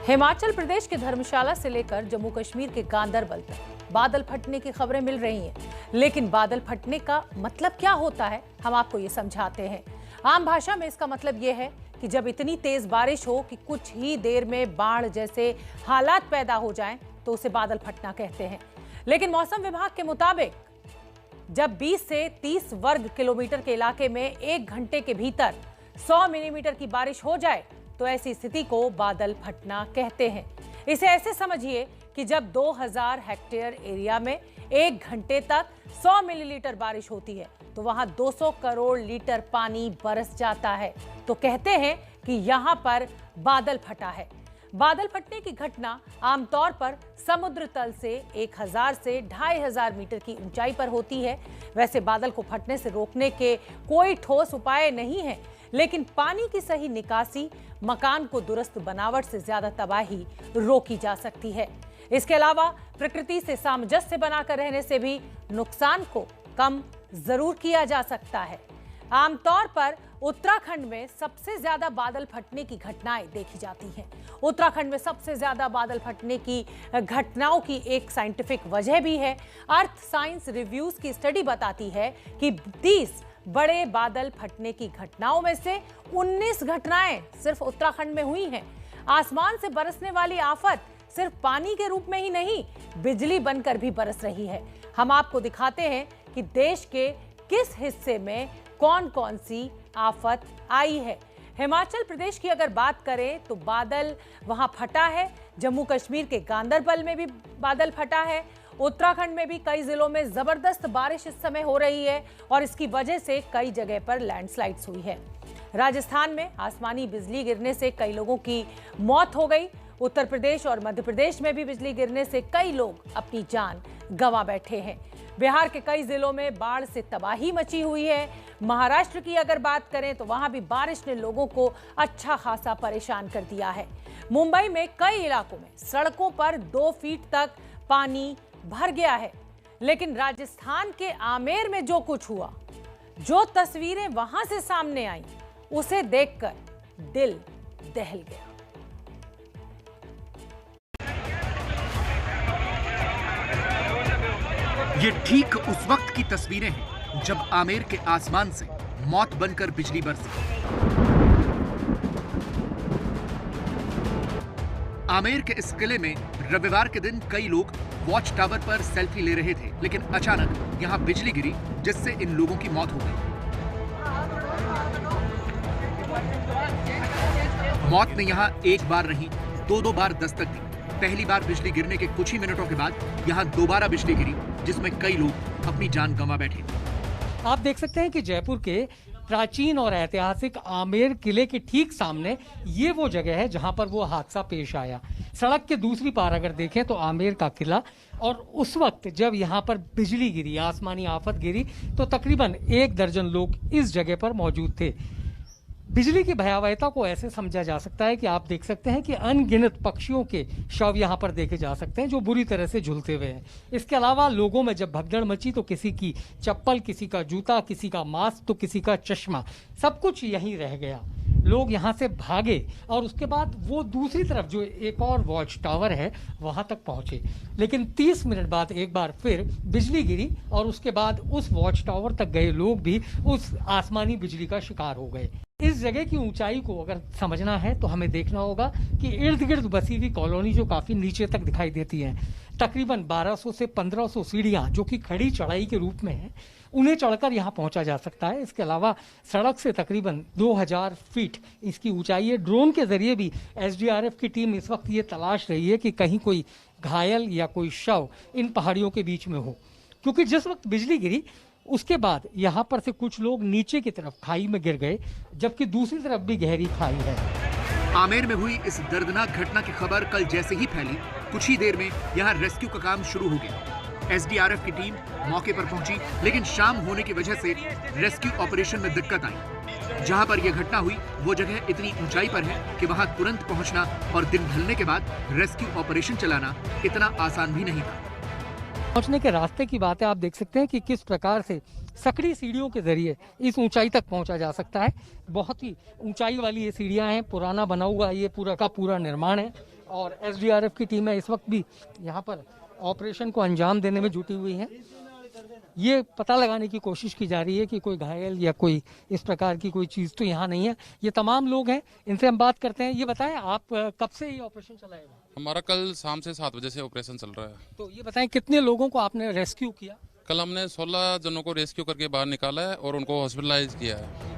हिमाचल प्रदेश के धर्मशाला से लेकर जम्मू कश्मीर के गांदरबल तक बादल फटने की खबरें मिल रही हैं। लेकिन बादल फटने का मतलब क्या होता है, हम आपको ये समझाते हैं। आम भाषा में इसका मतलब ये है कि जब इतनी तेज बारिश हो कि कुछ ही देर में बाढ़ जैसे हालात पैदा हो जाएं, तो उसे बादल फटना कहते हैं। लेकिन मौसम विभाग के मुताबिक जब 20 से 30 वर्ग किलोमीटर के इलाके में 1 घंटे के भीतर 100 मिलीमीटर की बारिश हो जाए तो ऐसी स्थिति को बादल फटना कहते हैं। इसे ऐसे समझिए कि जब 2000 हेक्टेयर एरिया में 1 घंटे तक 100 मिलीलीटर बारिश होती है तो वहां 200 करोड़ लीटर पानी बरस जाता है, तो कहते हैं कि यहां पर बादल फटा है। बादल फटने की घटना आमतौर पर समुद्र तल से 1000 से 2500 मीटर की ऊंचाई पर होती है। वैसे बादल को फटने से रोकने के कोई ठोस उपाय नहीं है, लेकिन पानी की सही निकासी, मकान को दुरुस्त बनावट से ज्यादा तबाही रोकी जा सकती है। इसके अलावा प्रकृति से सामंजस्य बनाकर रहने से भी नुकसान को कम जरूर किया जा सकता है। आमतौर पर उत्तराखंड में सबसे ज्यादा बादल फटने की घटनाएं देखी जाती हैं। उत्तराखंड में सबसे ज्यादा बादल फटने की घटनाओं की एक साइंटिफिक वजह भी है। अर्थ साइंस रिव्यूज की स्टडी बताती है कि 30 बड़े बादल फटने की घटनाओं में से 19 घटनाएं सिर्फ उत्तराखंड में हुई हैं। आसमान से बरसने वाली आफत सिर्फ पानी के रूप में ही नहीं, बिजली बनकर भी बरस रही है। हम आपको दिखाते हैं कि देश के किस हिस्से में कौन कौन सी आफत आई है। हिमाचल प्रदेश की अगर बात करें तो बादल वहां फटा है। जम्मू कश्मीर के गांदरबल में भी बादल फटा है। उत्तराखंड में भी कई जिलों में जबरदस्त बारिश इस समय हो रही है और इसकी वजह से कई जगह पर लैंडस्लाइड्स हुई है। राजस्थान में आसमानी बिजली गिरने से कई लोगों की मौत हो गई। उत्तर प्रदेश और मध्य प्रदेश में भी बिजली गिरने से कई लोग अपनी जान गंवा बैठे हैं। बिहार के कई जिलों में बाढ़ से तबाही मची हुई है। महाराष्ट्र की अगर बात करें तो वहां भी बारिश ने लोगों को अच्छा खासा परेशान कर दिया है। मुंबई में कई इलाकों में सड़कों पर 2 फीट तक पानी भर गया है। लेकिन राजस्थान के आमेर में जो कुछ हुआ, जो तस्वीरें वहां से सामने आई, उसे देखकर दिल दहल गया। ये ठीक उस वक्त की तस्वीरें हैं जब आमेर के आसमान से मौत बनकर बिजली बरसी। आमेर के इस किले में रविवार के दिन कई लोग वॉच टावर पर सेल्फी ले रहे थे, लेकिन अचानक यहां बिजली गिरी जिससे इन लोगों की मौत हो गई। मौत ने यहां एक बार नहीं, 2 बार दस्तक दी। पहली बार बिजली गिरने के कुछ ही मिनटों के बाद यहां दोबारा बिजली गिरी जिसमें कई लोग अपनी जान गंवा बैठे। आप देख सकते हैं कि जयपुर के प्राचीन और ऐतिहासिक आमेर किले के ठीक सामने ये वो जगह है जहां पर वो हादसा पेश आया। सड़क के दूसरी पार अगर देखें तो आमेर का किला, और उस वक्त जब यहाँ पर बिजली गिरी, आसमानी आफत गिरी, तो तकरीबन 1 दर्जन लोग इस जगह पर मौजूद थे। बिजली की भयावहता को ऐसे समझा जा सकता है कि आप देख सकते हैं कि अनगिनत पक्षियों के शव यहाँ पर देखे जा सकते हैं जो बुरी तरह से झुलते हुए हैं। इसके अलावा लोगों में जब भगदड़ मची तो किसी की चप्पल, किसी का जूता, किसी का मास्क तो किसी का चश्मा, सब कुछ यहीं रह गया। लोग यहाँ से भागे और उसके बाद वो दूसरी तरफ जो एक और वॉच टावर है वहाँ तक पहुँचे। लेकिन 30 मिनट बाद एक बार फिर बिजली गिरी और उसके बाद उस वॉच टावर तक गए लोग भी उस आसमानी बिजली का शिकार हो गए। इस जगह की ऊंचाई को अगर समझना है तो हमें देखना होगा कि इर्द गिर्द बसी हुई कॉलोनी जो काफी नीचे तक दिखाई देती है, तकरीबन 1200 से 1500 सीढ़ियां जो कि खड़ी चढ़ाई के रूप में है, उन्हें चढ़कर यहाँ पहुंचा जा सकता है। इसके अलावा सड़क से तकरीबन 2000 फीट इसकी ऊंचाई है। ड्रोन के जरिए भी एसडीआरएफ की टीम इस वक्त ये तलाश रही है कि कहीं कोई घायल या कोई शव इन पहाड़ियों के बीच में हो, क्योंकि जिस वक्त बिजली गिरी उसके बाद यहाँ पर से कुछ लोग नीचे की तरफ खाई में गिर गए, जबकि दूसरी तरफ भी गहरी खाई है। आमेर में हुई इस दर्दनाक घटना की खबर कल जैसे ही फैली, कुछ ही देर में यहाँ रेस्क्यू का काम शुरू हो गया। एसडीआरएफ की टीम मौके पर पहुंची, लेकिन शाम होने की वजह से रेस्क्यू ऑपरेशन में दिक्कत आई। जहां पर यह घटना हुई वो जगह इतनी ऊंचाई पर है कि वहां तुरंत पहुंचना और दिन ढलने के बाद रेस्क्यू ऑपरेशन चलाना इतना आसान भी नहीं था। पहुंचने के रास्ते की बात है, आप देख सकते हैं कि किस प्रकार से सकड़ी सीढ़ियों के जरिए इस ऊंचाई तक पहुंचा जा सकता है। बहुत ही ऊंचाई वाली ये सीढ़ियां हैं, पुराना बना हुआ ये पूरा का पूरा निर्माण है। और एसडीआरएफ की टीमें इस वक्त भी यहाँ पर ऑपरेशन को अंजाम देने में जुटी हुई हैं। ये पता लगाने की कोशिश की जा रही है कि कोई घायल या कोई इस प्रकार की कोई चीज़ तो यहाँ नहीं है। ये तमाम लोग हैं, इनसे हम बात करते हैं। ये बताएं, आप कब से ये ऑपरेशन चलाएगा? हमारा कल शाम से 7 बजे से ऑपरेशन चल रहा है। तो ये बताएं, कितने लोगों को आपने रेस्क्यू किया? कल हमने 16 जनों को रेस्क्यू करके बाहर निकाला है और उनको हॉस्पिटलाइज किया है।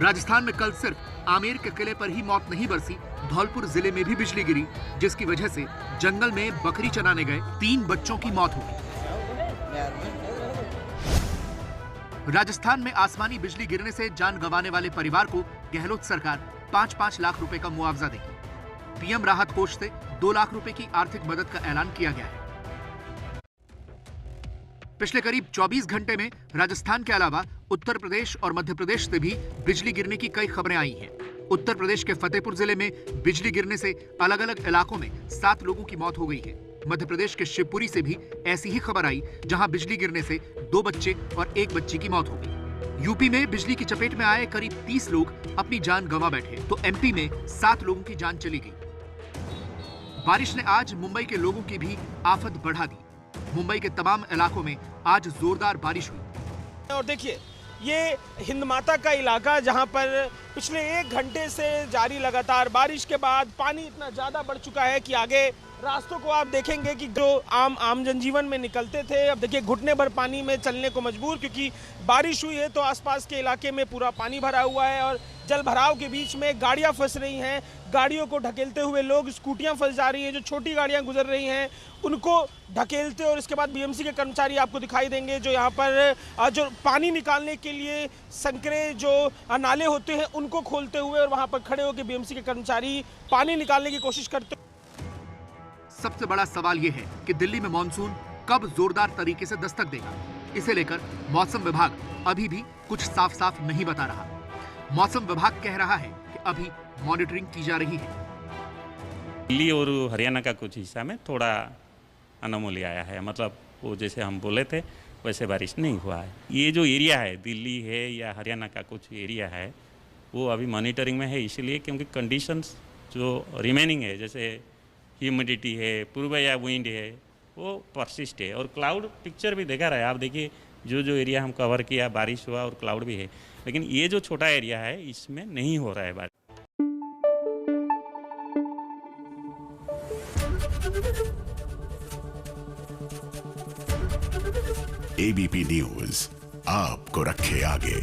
राजस्थान में कल सिर्फ आमेर के किले पर ही मौत नहीं बरसी, धौलपुर जिले में भी बिजली गिरी, जिसकी वजह से जंगल में बकरी चराने गए 3 बच्चों की मौत हो गई। राजस्थान में आसमानी बिजली गिरने से जान गंवाने वाले परिवार को गहलोत सरकार 5-5 लाख रुपए का मुआवजा देगी। पीएम राहत कोष से 2 लाख रुपए की आर्थिक मदद का ऐलान किया गया है। पिछले करीब 24 घंटे में राजस्थान के अलावा उत्तर प्रदेश और मध्य प्रदेश से भी बिजली गिरने की कई खबरें आई हैं। उत्तर प्रदेश के फतेहपुर जिले में बिजली गिरने से अलग अलग इलाकों में 7 लोगों की मौत हो गई है। मध्य प्रदेश के शिवपुरी से भी ऐसी ही खबर आई, जहां बिजली गिरने से 2 बच्चे और 1 बच्ची की मौत हो गई। यूपी में बिजली की चपेट में आए करीब 30 लोग अपनी जान गंवा बैठे, तो एमपी में 7 लोगों की जान चली गई। बारिश ने आज मुंबई के लोगों की भी आफत बढ़ा दी। मुंबई के तमाम इलाकों में आज जोरदार बारिश हुई। और देखिए, ये हिंदमाता का इलाका जहां पर पिछले 1 घंटे से जारी लगातार बारिश के बाद पानी इतना ज्यादा बढ़ चुका है कि आगे रास्तों को आप देखेंगे कि जो आम जनजीवन में निकलते थे, अब देखिए घुटने भर पानी में चलने को मजबूर, क्योंकि बारिश हुई है तो आसपास के इलाके में पूरा पानी भरा हुआ है और जल भराव के बीच में गाड़ियां फंस रही हैं। गाड़ियों को ढकेलते हुए लोग, स्कूटियां फंस जा रही हैं, जो छोटी गाड़ियां गुजर रही हैं उनको ढकेलते, और इसके बाद बीएमसी के कर्मचारी आपको दिखाई देंगे जो यहाँ पर जो पानी निकालने के लिए संकरे जो नाले होते हैं उनको खोलते हुए, और वहाँ पर खड़े होकर बीएमसी के कर्मचारी पानी निकालने की कोशिश करते। सबसे बड़ा सवाल यह है कि दिल्ली में मॉनसून कब जोरदार तरीके से दस्तक देगा। इसे लेकर मौसम विभाग अभी भी कुछ साफ नहीं बता रहा। मौसम विभाग कह रहा है कि अभी मॉनिटरिंग की जा रही है। दिल्ली और हरियाणा का कुछ हिस्सा में थोड़ा अनोमली आया है, मतलब वो जैसे हम बोले थे वैसे बारिश नहीं हुआ है। ये जो एरिया है, दिल्ली है या हरियाणा का कुछ एरिया है, वो अभी मॉनिटरिंग में है, इसलिए क्योंकि कंडीशंस जो रिमेनिंग है, जैसे ह्यूमिडिटी है, पूर्व या विंड है, वो परसिस्ट है। और क्लाउड पिक्चर भी देखा रहा है आप, देखिए जो एरिया हम कवर किया बारिश हुआ और क्लाउड भी है, लेकिन ये जो छोटा एरिया है इसमें नहीं हो रहा है बारिश। एबीपी न्यूज आपको रखे आगे।